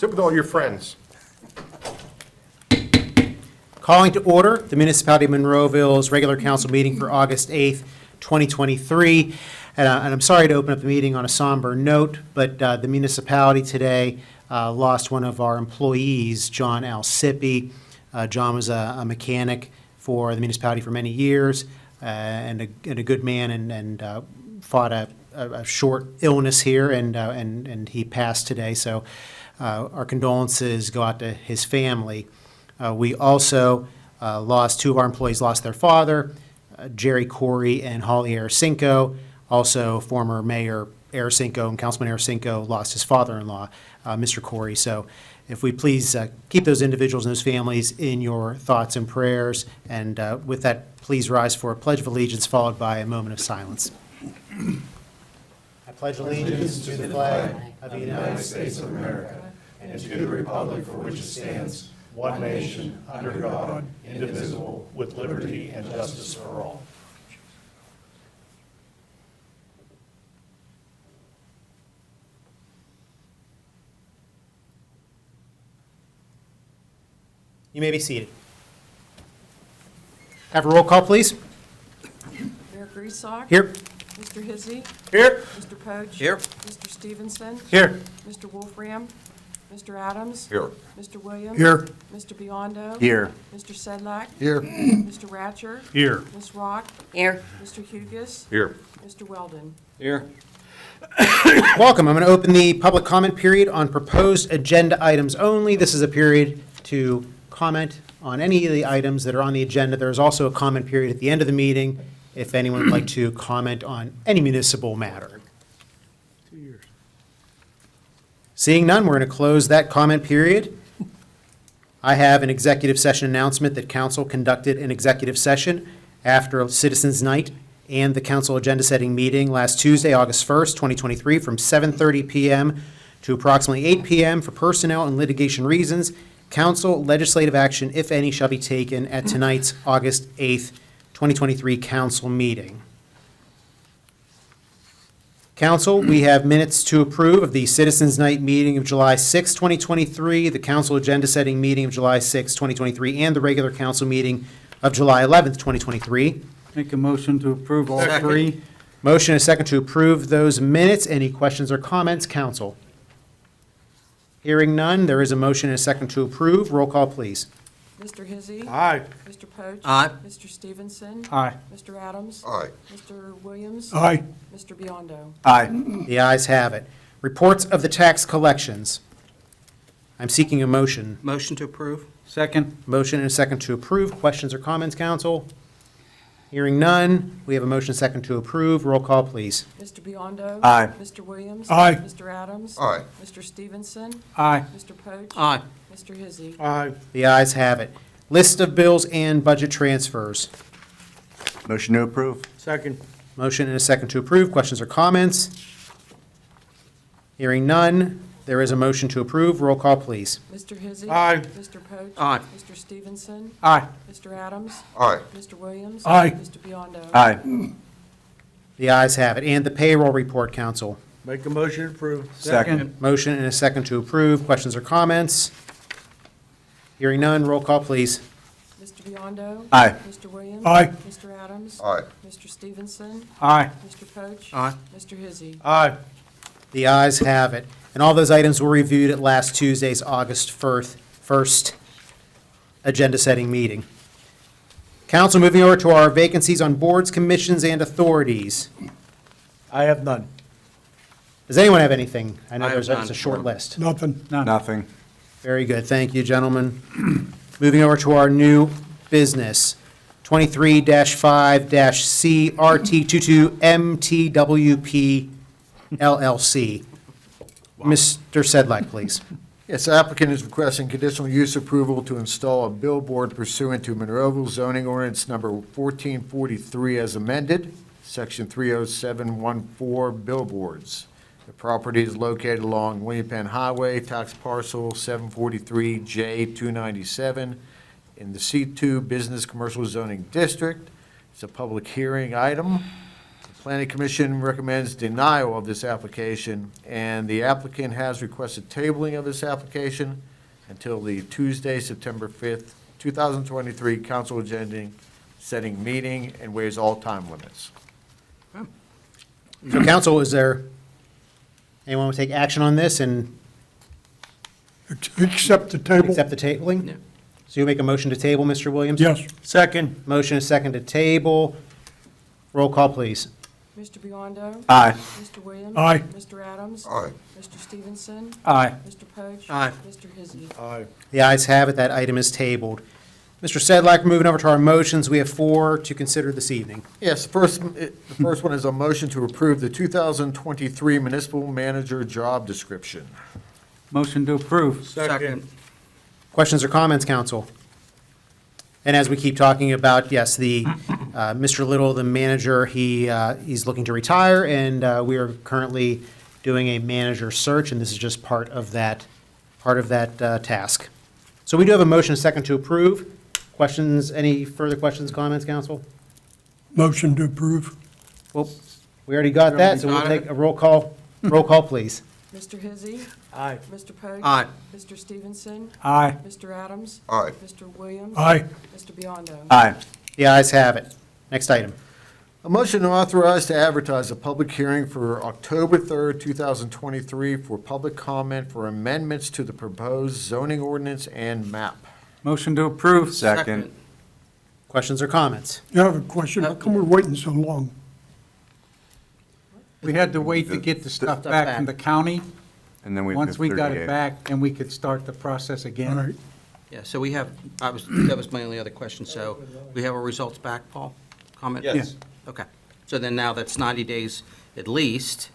Sit with all your friends. Calling to order the Municipality of Monroeville's regular council meeting for August 8th, 2023. And I'm sorry to open up the meeting on a somber note, but the municipality today lost one of our employees, John Alcipi. John was a mechanic for the municipality for many years and a good man and fought a short illness here and he passed today. So our condolences go out to his family. We also lost two of our employees, lost their father, Jerry Corey and Holly Aracinco. Also, former Mayor Aracinco and Councilman Aracinco lost his father-in-law, Mr. Corey. So if we please keep those individuals and those families in your thoughts and prayers. And with that, please rise for a Pledge of Allegiance followed by a moment of silence. I pledge allegiance to the flag of the United States of America and to the republic for which it stands, one nation, under God, indivisible, with liberty and justice for all. You may be seated. Have a roll call, please. Mayor Griesbach? Here. Mr. Hizzy? Here. Mr. Poach? Here. Mr. Stevenson? Here. Mr. Wolfram? Mr. Adams? Here. Mr. Williams? Here. Mr. Biondo? Here. Mr. Sedlak? Here. Mr. Ratcher? Here. Ms. Rock? Here. Mr. Hugus? Here. Mr. Weldon? Here. Welcome. I'm going to open the public comment period on proposed agenda items only. This is a period to comment on any of the items that are on the agenda. There's also a comment period at the end of the meeting if anyone would like to comment on any municipal matter. 2 years. Seeing none, we're going to close that comment period. I have an executive session announcement that council conducted an executive session after Citizens Night and the council agenda setting meeting last Tuesday, August 1st, 2023, from 7:30 p.m. to approximately 8 p.m. for personnel and litigation reasons. Council legislative action, if any, shall be taken at tonight's August 8th, 2023 council meeting. Council, we have minutes to approve of the Citizens Night meeting of July 6, 2023, the council agenda setting meeting of July 6, 2023, and the regular council meeting of July 11th, 2023. Make a motion to approve all Second. three. Motion and a second to approve those minutes. Any questions or comments, council? Hearing none, there is a motion and a second to approve. Roll call, please. Mr. Hizzy? Aye. Mr. Poach? Aye. Mr. Stevenson? Aye. Mr. Adams? Aye. Mr. Williams? Aye. Mr. Biondo? Aye. The ayes have it. Reports of the tax collections. I'm seeking a motion. Motion to approve? Second. Motion and a second to approve. Questions or comments, council? Hearing none, we have a motion and a second to approve. Roll call, please. Mr. Biondo? Aye. Mr. Williams? Aye. Mr. Adams? Aye. Mr. Stevenson? Aye. Mr. Poach? Aye. Mr. Hizzy? Aye. The ayes have it. List of bills and budget transfers. Motion to approve. Second. Motion and a second to approve. Questions or comments? Hearing none, there is a motion to approve. Roll call, please. Mr. Hizzy? Aye. Mr. Poach? Aye. Mr. Stevenson? Aye. Mr. Adams? Aye. Mr. Williams? Aye. Mr. Biondo? Aye. The ayes have it. And the payroll report, council. Make a motion to approve. Second. Motion and a second to approve. Questions or comments? Hearing none, roll call, please. Mr. Biondo? Aye. Mr. Williams? Aye. Mr. Adams? Aye. Mr. Stevenson? Aye. Mr. Poach? Aye. Mr. Hizzy? Aye. The ayes have it. And all those items were reviewed at last Tuesday's August 1st agenda-setting meeting. Council, moving over to our vacancies on boards, commissions, and authorities. I have none. Does anyone have anything? I know I have there's none. a short list. Nothing. None. Nothing. Very good. Thank you, gentlemen. Moving over to our new business, 23-5-C RT22MTWP LLC. Mr. Sedlak, please. Yes, the applicant is requesting conditional use approval to install a billboard pursuant to Monroeville zoning ordinance number 1443 as amended, section 30714 billboards. The property is located along William Penn Highway, tax parcel 743J297 in the C2 Business Commercial Zoning District. It's a public hearing item. Planning Commission recommends denial of this application, and the applicant has requested tabling of this application until the Tuesday, September 5th, 2023 council agenda setting meeting, and waives all time limits. So council, is there, anyone want to take action on this and Accept the table? accept the tabling? So you make a motion to table, Mr. Williams? Yes. Second. Motion is second to table. Roll call, please. Mr. Biondo? Aye. Mr. Williams? Aye. Mr. Adams? Aye. Mr. Stevenson? Aye. Mr. Poach? Aye. Mr. Hizzy? Aye. The ayes have it, that item is tabled. Mr. Sedlak, moving over to our motions, we have 4 to consider this evening. Yes, the first one is a motion to approve the 2023 municipal manager job description. Motion to approve. Second. Questions or comments, council? And as we keep talking about, yes, the, Mr. Little, the manager, he's looking to retire, and we are currently doing a manager search, and this is just part of that task. So we do have a motion, a second to approve. Questions, any further questions, comments, council? Motion to approve? Well, we already got that, so we'll take a roll call, please. Mr. Hizzy? Aye. Mr. Poach? Aye. Mr. Stevenson? Aye. Mr. Adams? Aye. Mr. Williams? Aye. Mr. Biondo? Aye. The ayes have it. Next item. A motion to authorize to advertise a public hearing for October 3rd, 2023 for public comment for amendments to the proposed zoning ordinance and map. Motion to approve. Second. Questions or comments? You have a question? How come we're waiting so long? We had to wait to get the stuff back from the county. And then we. Once we got 38. it back, then we could start the process All again. right. Yeah, so we have, that was my only other question. So we have our results back, Paul? Comment? Yes. Okay. So then now that's 90 days at least,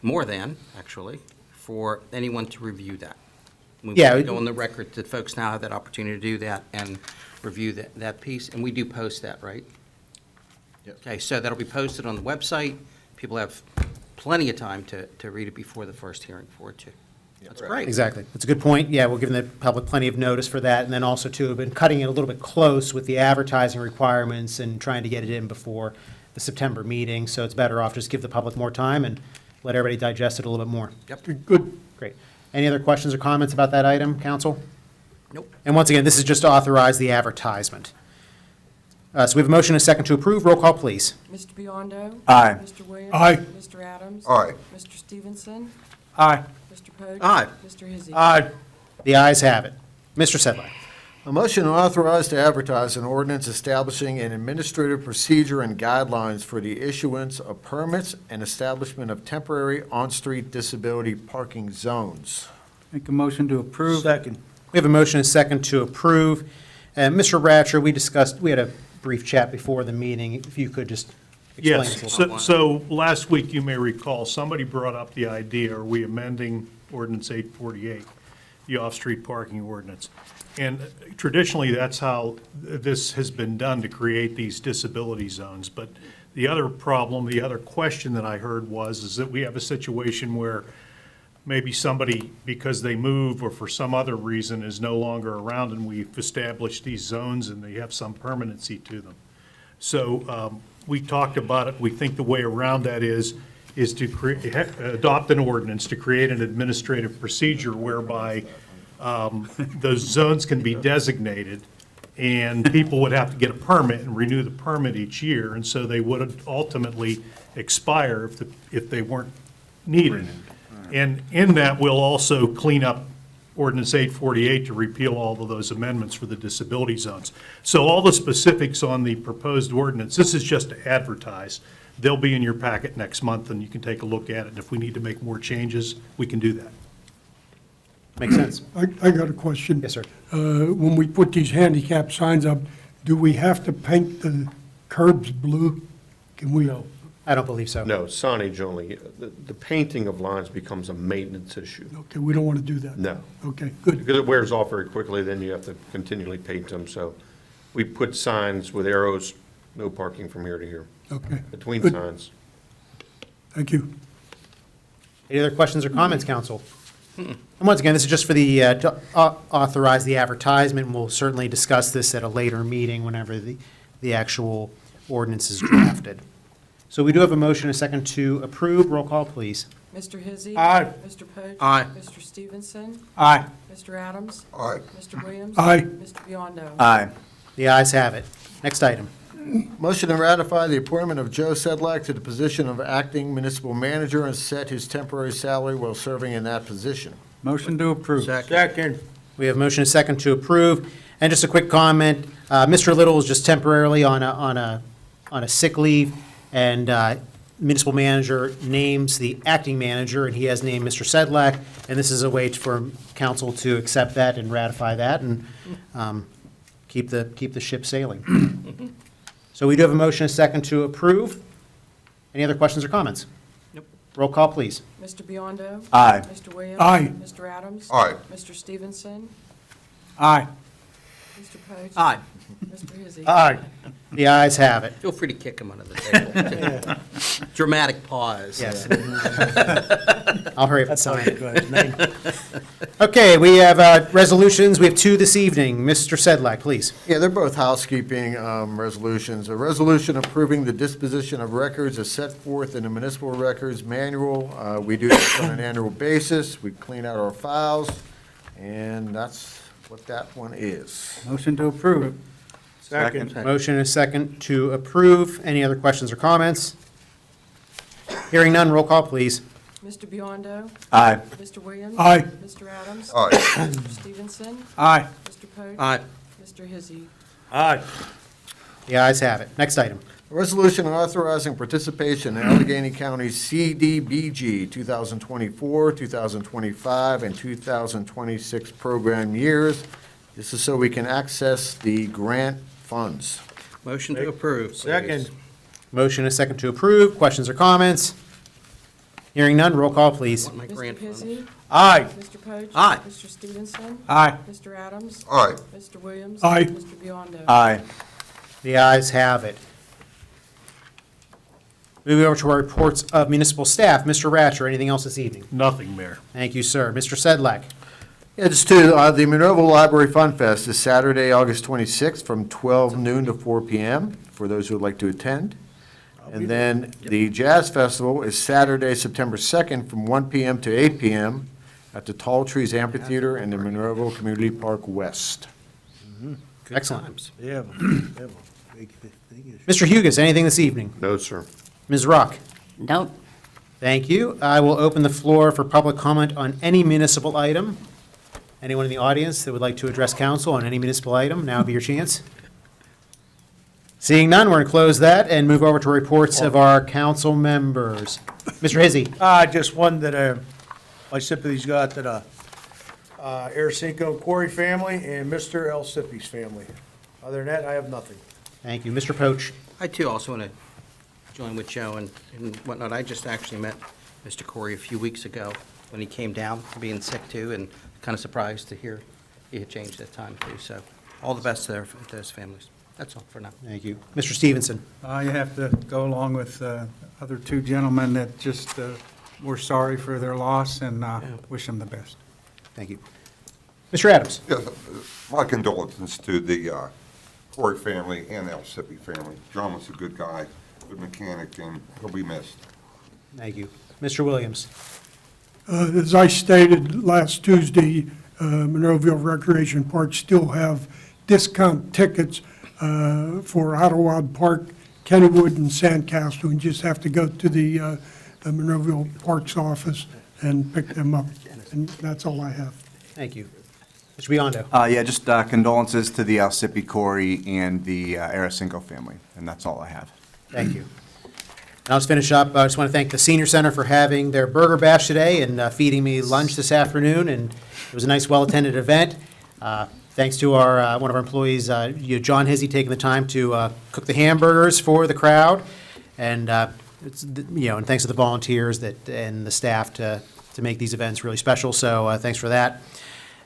more than, actually, for anyone to review that. We Yeah. want to go on the record that folks now have that opportunity to do that and review that piece. And we do post that, right? Yes. Okay, so that'll be posted on the website. People have plenty of time to read it before the first hearing for it, too. That's great. Exactly. That's a good point. Yeah, we're giving the public plenty of notice for that. And then also, too, have been cutting it a little bit close with the advertising requirements and trying to get it in before the September meeting. So it's better off just give the public more time and let everybody digest it a little bit more. Good. Great. Any other questions or comments about that item, council? Nope. And once again, this is just to authorize the advertisement. So we have a motion and a second to approve. Roll call, please. Mr. Biondo? Aye. Mr. Williams? Aye. Mr. Adams? Aye. Mr. Stevenson? Aye. Mr. Poach? Aye. Mr. Hizzy? Aye. The ayes have it. Mr. Sedlak. A motion to authorize to advertise an ordinance establishing an administrative procedure and guidelines for the issuance of permits and establishment of temporary on-street disability parking zones. Make a motion to approve. Second. We have a motion and a second to approve. Mr. Ratcher, we had a brief chat before the meeting. If you could just explain. Yes, to us. so last week, you may recall, somebody brought up the idea, are we amending ordinance 848, the off-street parking ordinance? And traditionally, that's how this has been done to create these disability zones. But the other problem, the other question that I heard is that we have a situation where maybe somebody, because they move or for some other reason, is no longer around, and we've established these zones and they have some permanency to them. So we talked about it. We think the way around that is to adopt an ordinance to create an administrative procedure whereby those zones can be designated, and people would have to get a permit and renew the permit each year, and so they would ultimately expire if they weren't needed. And in that, we'll also clean up ordinance 848 to repeal all of those amendments for the disability zones. So all the specifics on the proposed ordinance, this is just to advertise. They'll be in your packet next month, and you can take a look at it. And if we need to make more changes, we can do that. Makes sense. I got a question. Yes, sir. When we put these handicap signs up, do we have to paint the curbs blue? Can we? I don't believe so. No, signage only. The painting of lines becomes a maintenance issue. Okay, we don't want to do that? No. Okay, good. Because it wears off very quickly, then you have to continually paint them. So we put signs with arrows, no parking from here to here, Okay. between Good. signs. Thank you. Any other questions or comments, council? And once again, this is just for to authorize the advertisement, and we'll certainly discuss this at a later meeting whenever the actual ordinance is drafted. So we do have a motion and a second to approve. Roll call, please. Mr. Hizzy. Aye. Mr. Poach. Aye. Mr. Stevenson. Aye. Mr. Adams. Aye. Mr. Williams. Aye. Mr. Biondo. Aye. The ayes have it. Next item. Motion to ratify the appointment of Joe Sedlak to the position of acting municipal manager and set his temporary salary while serving in that position. Motion to approve. Second. We have motion and second to approve. And just a quick comment, Mr. Little is just temporarily on a sick leave, and municipal manager names the acting manager, and he has named Mr. Sedlak, and this is a way for council to accept that and ratify that and keep the ship sailing. So we do have a motion and second to approve. Any other questions or comments? Nope. Roll call, please. Mr. Biondo. Aye. Mr. Williams. Aye. Mr. Adams. Aye. Mr. Stevenson. Aye. Mr. Poach. Aye. Mr. Hizzy. Aye. The ayes have it. Feel free to kick him under the table. Dramatic pause. Yes. I'll hurry up and sign it. Okay, we have resolutions. We have two this evening. Mr. Sedlak, please. Yeah, they're both housekeeping resolutions. A resolution approving the disposition of records as set forth in the municipal records manual. We do this on an annual basis. We clean out our files, and that's what that one is. Motion to approve. Second. Motion and a second to approve. Any other questions or comments? Hearing none, roll call, please. Mr. Biondo. Aye. Mr. Williams. Aye. Mr. Adams. Aye. Mr. Stevenson. Aye. Mr. Poach. Aye. Mr. Hizzy. The ayes have it. Next item. A resolution authorizing participation in Allegheny County CDBG 2024, 2025, and 2026 program years. This is so we can access the grant funds. Motion to approve. Second. Motion and a second to approve. Questions or comments? Hearing none, roll call, please. Want my Mr. grant funds. Hizzy. Aye. Mr. Poach. Aye. Mr. Stevenson. Aye. Mr. Adams. Aye. Mr. Williams. Aye. Mr. Biondo. Aye. The ayes have it. Moving over to our reports of municipal staff. Mr. Ratcher, anything else this evening? Nothing, Mayor. Thank you, sir. Mr. Sedlak. Yeah, just to, the Monroeville Library Fun Fest is Saturday, August 26th, from 12 noon to 4 p.m., for those who would like to attend. And then the Jazz Festival is Saturday, September 2nd, from 1 p.m. to 8 p.m. at the Tall Trees Amphitheater in the Monroeville Community Park West. Excellent. Yeah. Mr. Hugus, anything this evening? No, sir. Ms. Rock? Nope. Thank you. I will open the floor for public comment on any municipal item. Anyone in the audience that would like to address council on any municipal item, now would be your chance. Seeing none, we're going to close that and move over to reports of our council members. Mr. Hizzy? Just one that my sympathies go out to the Aracinco Quarry family and Mr. El Sipi's family. Other than that, I have nothing. Thank you. Mr. Poach? I too also want to join with Joe and whatnot. I just actually met Mr. Corey a few weeks ago when he came down, being sick too, and kind of surprised to hear he had changed that time too. So all the best to his families. That's all for now. Thank you. Mr. Stevenson? You have to go along with other two gentlemen that just were sorry for their loss and wish them the best. Thank you. Mr. Adams? Yes, my condolences to the Corey family and El Sipi family. John was a good guy, good mechanic, and he'll be missed. Thank you. Mr. Williams? As I stated last Tuesday, Monroeville Recreation Park still have discount tickets for Ottawa Park, Kennywood, and Sandcastle. You just have to go to the Monroeville Parks office and pick them up. And that's all I have. Thank you. Mr. Biondo? Yeah, just condolences to the Alcipi Corey and the Aracinco family, and that's all I have. Thank you. Now let's finish up. I just want to thank the Senior Center for having their burger bash today and feeding me lunch this afternoon, and it was a nice, well-attended event. Thanks to our one of our employees, John Hizzy, taking the time to cook the hamburgers for the crowd, and and thanks to the volunteers and the staff to make these events really special. So thanks for that,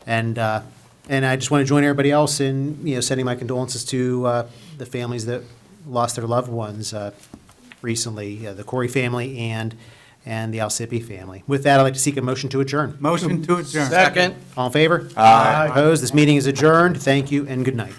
and I just want to join everybody else in sending my condolences to the families that lost their loved ones recently, the Corey family and the Alcipi family. With that, I'd like to seek a motion to adjourn. Motion to adjourn. Second. All in favor? Aye. Opposed? This meeting is adjourned. Thank you and good night.